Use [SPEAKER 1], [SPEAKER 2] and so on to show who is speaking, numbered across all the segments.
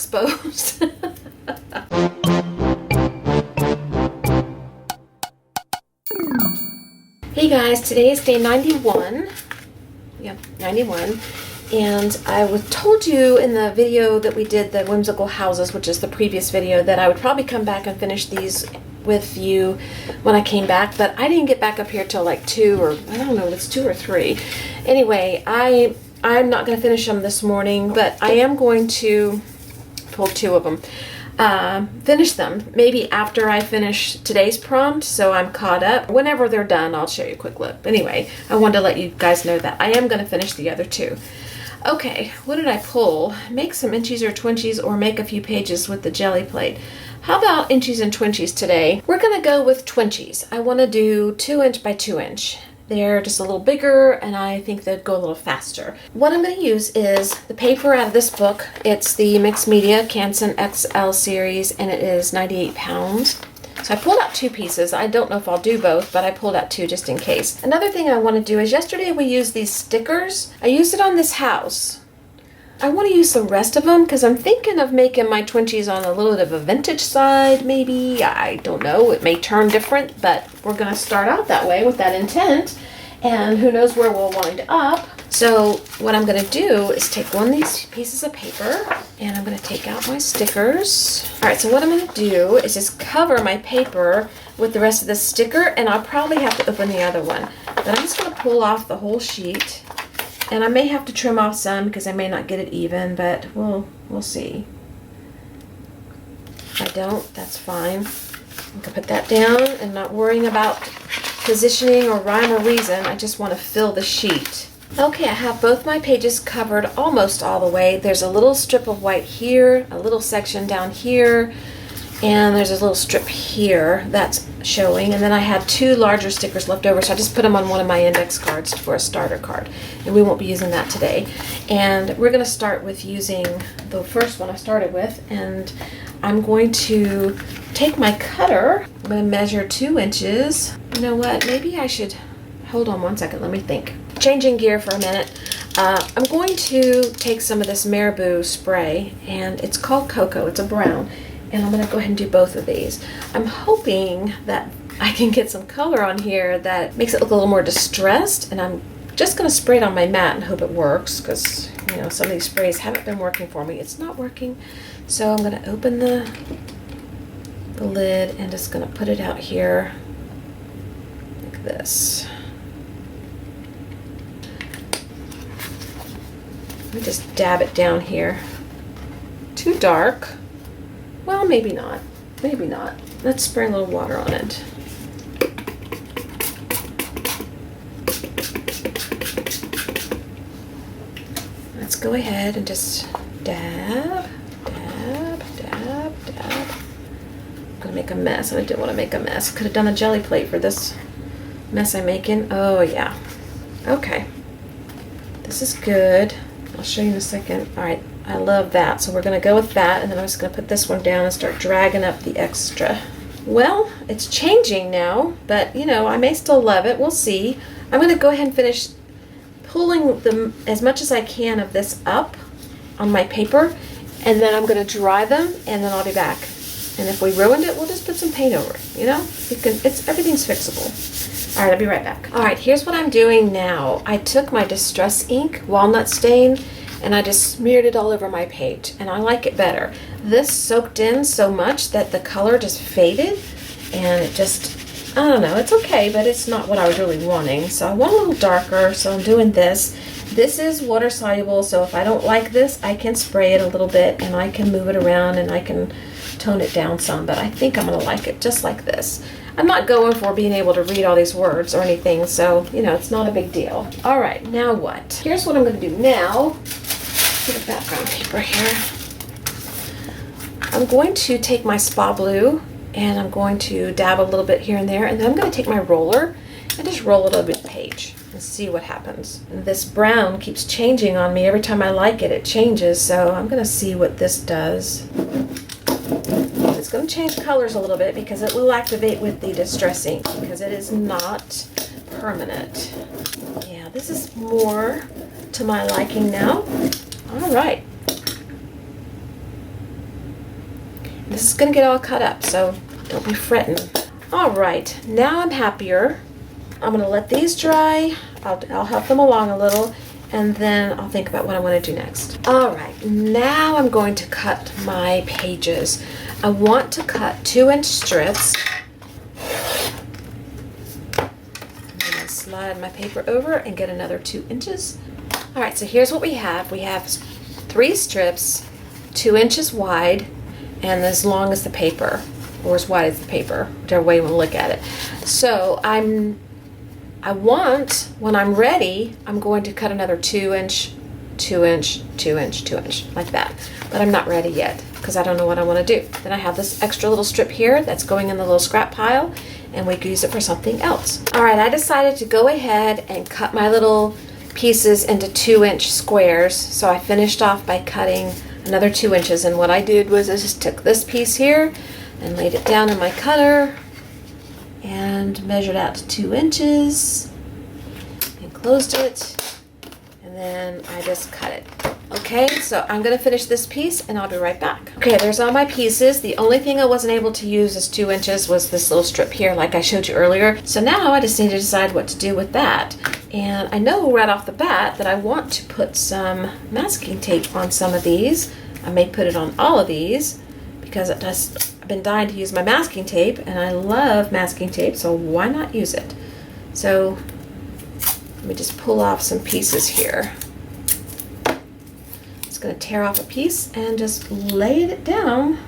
[SPEAKER 1] exposed. Hey guys, today is day 91. Yep, 91. And I told you in the video that we did, the whimsical houses, which is the previous video, that I would probably come back and finish these with you when I came back, but I didn't get back up here till like 2 or I don't know, it's 2 or 3. Anyway, I'm not going to finish them this morning, but I am going to pull 2 of them. Finish them maybe after I finish today's prompt, so I'm caught up. Whenever they're done, I'll show you a quick look. Anyway, I wanted to let you guys know that I am going to finish the other 2. Okay, what did I pull? Make some inchies or twinchies, or make a few pages with the jelly plate. How about inchies and twinchies today? We're going to go with twinchies. I want to do 2 inch by 2 inch. They're just a little bigger, and I think they'd go a little faster. What I'm going to use is the paper out of this book. It's the Mixed Media Canson XL series, and it is 98 pounds. So I pulled out 2 pieces. I don't know if I'll do both, but I pulled out 2 just in case. Another thing I want to do is, yesterday we used these stickers. I used it on this house. I want to use the rest of them because I'm thinking of making my twinchies on a little bit of a vintage side, maybe. I don't know. It may turn different, but we're going to start out that way with that intent. And who knows where we'll wind up. So what I'm going to do is take one of these pieces of paper, and I'm going to take out my stickers. All right, so what I'm going to do is just cover my paper with the rest of the sticker, and I'll probably have to open the other one. But I'm just going to pull off the whole sheet, and I may have to trim off some because I may not get it even, but we'll see. If I don't, that's fine. I can put that down and not worrying about positioning or rhyme or reason. I just want to fill the sheet. Okay, I have both my pages covered almost all the way. There's a little strip of white here, a little section down here, and there's a little strip here that's showing. And then I had 2 larger stickers left over, so I just put them on one of my index cards for a starter card. And we won't be using that today. And we're going to start with using the first one I started with, and I'm going to take my cutter. I'm going to measure 2 inches. You know what? Maybe I should... Hold on one second. Let me think. Changing gear for a minute. I'm going to take some of this Marabou spray, and it's called Cocoa. It's a brown. And I'm going to go ahead and do both of these. I'm hoping that I can get some color on here that makes it look a little more distressed. And I'm just going to spray it on my mat and hope it works, because, you know, some of these sprays haven't been working for me. It's not working. So I'm going to open the lid and just going to put it out here like this. Let me just dab it down here. Too dark. Well, maybe not. Maybe not. Let's spray a little water on it. Let's go ahead and just dab, dab, dab, dab. I'm gonna make a mess, and I didn't want to make a mess. Could have done a jelly plate for this mess I'm making. Oh yeah. Okay. This is good. I'll show you in a second. All right, I love that. So we're going to go with that, and then I'm just going to put this one down and start dragging up the extra. Well, it's changing now, but, you know, I may still love it. We'll see. I'm going to go ahead and finish pulling them as much as I can of this up on my paper, and then I'm going to dry them, and then I'll be back. And if we ruined it, we'll just put some paint over it, you know? Everything's fixable. All right, I'll be right back. All right, here's what I'm doing now. I took my Distress ink, walnut stain, and I just smeared it all over my page, and I like it better. This soaked in so much that the color just faded, and it just, I don't know, it's okay, but it's not what I was really wanting. So I want a little darker, so I'm doing this. This is water soluble, so if I don't like this, I can spray it a little bit, and I can move it around, and I can tone it down some, but I think I'm gonna like it just like this. I'm not going for being able to read all these words or anything, so, you know, it's not a big deal. All right, now what? Here's what I'm going to do now. Get a background paper here. I'm going to take my spa blue, and I'm going to dab a little bit here and there, and then I'm going to take my roller and just roll it over the page and see what happens. And this brown keeps changing on me. Every time I like it, it changes, so I'm going to see what this does. It's going to change colors a little bit because it will activate with the Distress ink, because it is not permanent. Yeah, this is more to my liking now. All right. This is gonna get all cut up, so don't be fretting. All right, now I'm happier. I'm gonna let these dry. I'll help them along a little, and then I'll think about what I wanna do next. All right, now I'm going to cut my pages. I want to cut 2-inch strips. I'm gonna slide my paper over and get another 2 inches. All right, so here's what we have. We have 3 strips, 2 inches wide, and as long as the paper, or as wide as the paper, whichever way you want to look at it. So when I'm ready, I'm going to cut another 2-inch, 2-inch, 2-inch, 2-inch, like that. But I'm not ready yet because I don't know what I want to do. Then I have this extra little strip here that's going in the little scrap pile, and we can use it for something else. All right, I decided to go ahead and cut my little pieces into 2-inch squares. So I finished off by cutting another 2 inches, and what I did was I just took this piece here and laid it down in my cutter and measured out to 2 inches and closed it, and then I just cut it. Okay, so I'm gonna finish this piece and I'll be right back. Okay, there's all my pieces. The only thing I wasn't able to use as 2 inches was this little strip here like I showed you earlier. So now I just need to decide what to do with that. And I know right off the bat that I want to put some masking tape on some of these. I may put it on all of these because I've been dying to use my masking tape, and I love masking tape, so why not use it? So let me just pull off some pieces here. Just gonna tear off a piece and just lay it down.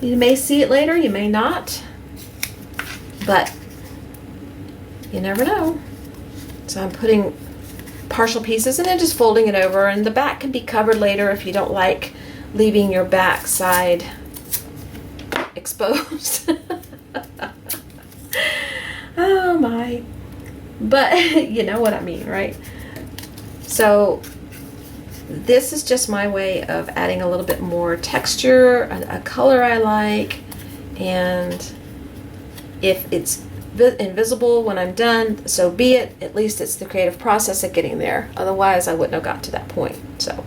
[SPEAKER 1] You may see it later, you may not, but you never know. So I'm putting partial pieces and then just folding it over, and the back can be covered later if you don't like leaving your back side exposed. Oh my. But you know what I mean, right? So this is just my way of adding a little bit more texture, a color I like, and if it's invisible when I'm done, so be it. At least it's the creative process of getting there. Otherwise, I wouldn't have got to that point. So,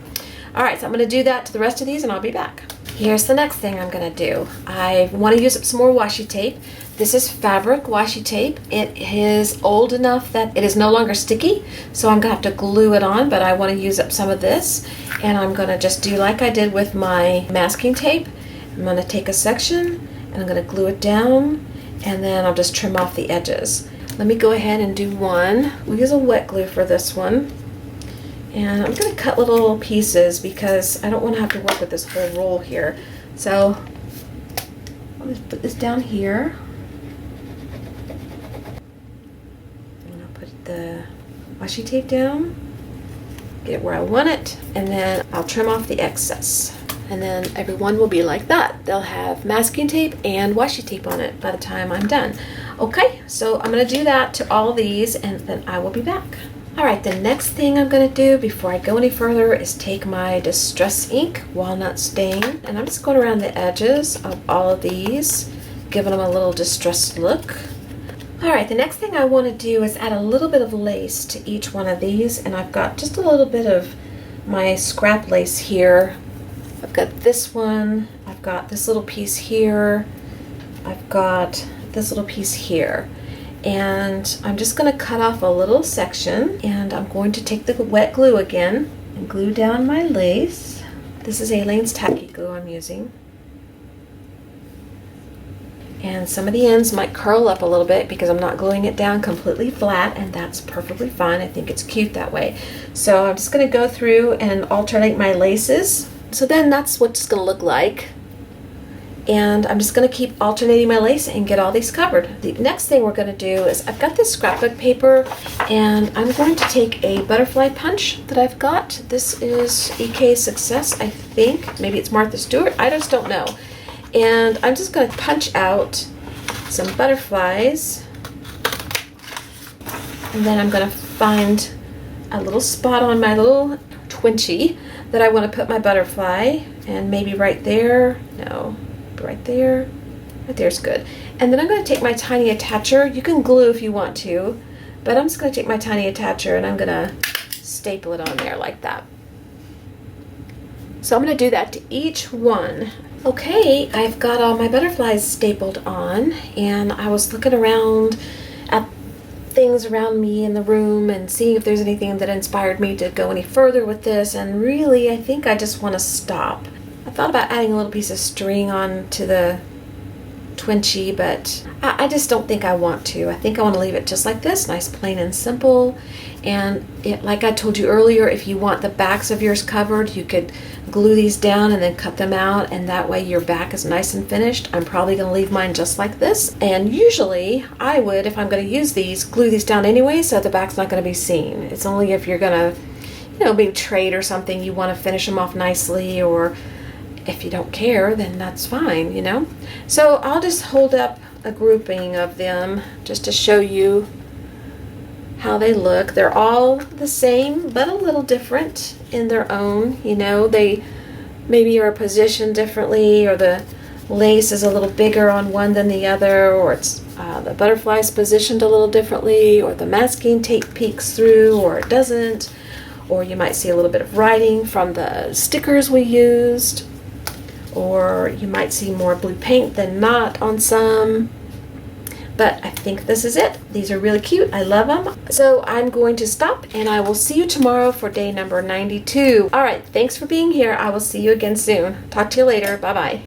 [SPEAKER 1] all right, so I'm going to do that to the rest of these, and I'll be back. Here's the next thing I'm going to do. I want to use up some more washi tape. This is fabric washi tape. It is old enough that it is no longer sticky, so I'm going to have to glue it on, but I want to use up some of this, and I'm going to just do like I did with my masking tape. I'm going to take a section, and I'm going to glue it down, and then I'll just trim off the edges. Let me go ahead and do one. We'll use a wet glue for this one. And I'm going to cut little pieces because I don't want to have to work with this whole roll here. So I'll just put this down here. And I'll put the washi tape down, get it where I want it, and then I'll trim off the excess. And then every one will be like that. They'll have masking tape and washi tape on it by the time I'm done. Okay, so I'm going to do that to all of these, and then I will be back. All right, the next thing I'm going to do before I go any further is take my Distress Ink Walnut Stain, and I'm just going around the edges of all of these, giving them a little distressed look. All right, the next thing I want to do is add a little bit of lace to each one of these, and I've got just a little bit of my scrap lace here. I've got this one, I've got this little piece here, I've got this little piece here. And I'm just going to cut off a little section, and I'm going to take the wet glue again and glue down my lace. This is Aleene's tacky glue I'm using. And some of the ends might curl up a little bit because I'm not gluing it down completely flat, and that's perfectly fine. I think it's cute that way. So I'm just going to go through and alternate my laces. So then that's what it's going to look like. And I'm just going to keep alternating my lace and get all these covered. The next thing we're going to do is I've got this scrapbook paper, and I'm going to take a butterfly punch that I've got. This is EK Success, I think. Maybe it's Martha Stewart. I just don't know. And I'm just going to punch out some butterflies. And then I'm going to find a little spot on my little Twinchie that I want to put my butterfly. And maybe right there. No. Right there. Right there's good. And then I'm going to take my tiny attacher. You can glue if you want to, but I'm just going to take my tiny attacher and I'm going to staple it on there like that. So I'm going to do that to each one. Okay, I've got all my butterflies stapled on, and I was looking around at things around me in the room and seeing if there's anything that inspired me to go any further with this, and really I think I just want to stop. I thought about adding a little piece of string on to the Twinchie, but I just don't think I want to. I think I want to leave it just like this, nice, plain and simple. And like I told you earlier, if you want the backs of yours covered, you could glue these down and then cut them out, and that way your back is nice and finished. I'm probably going to leave mine just like this, and usually I would, if I'm going to use these, glue these down anyway so the back's not going to be seen. It's only if you're going to, being trade or something, you want to finish them off nicely, or if you don't care, then that's fine, So I'll just hold up a grouping of them just to show you how they look. They're all the same, but a little different in their own. They maybe are positioned differently, or the lace is a little bigger on one than the other, or it's the butterfly's positioned a little differently, or the masking tape peeks through, or it doesn't, or you might see a little bit of writing from the stickers we used, or you might see more blue paint than not on some. But I think this is it. These are really cute. I love them. So I'm going to stop, and I will see you tomorrow for day number 92. All right, thanks for being here. I will see you again soon. Talk to you later. Bye-bye.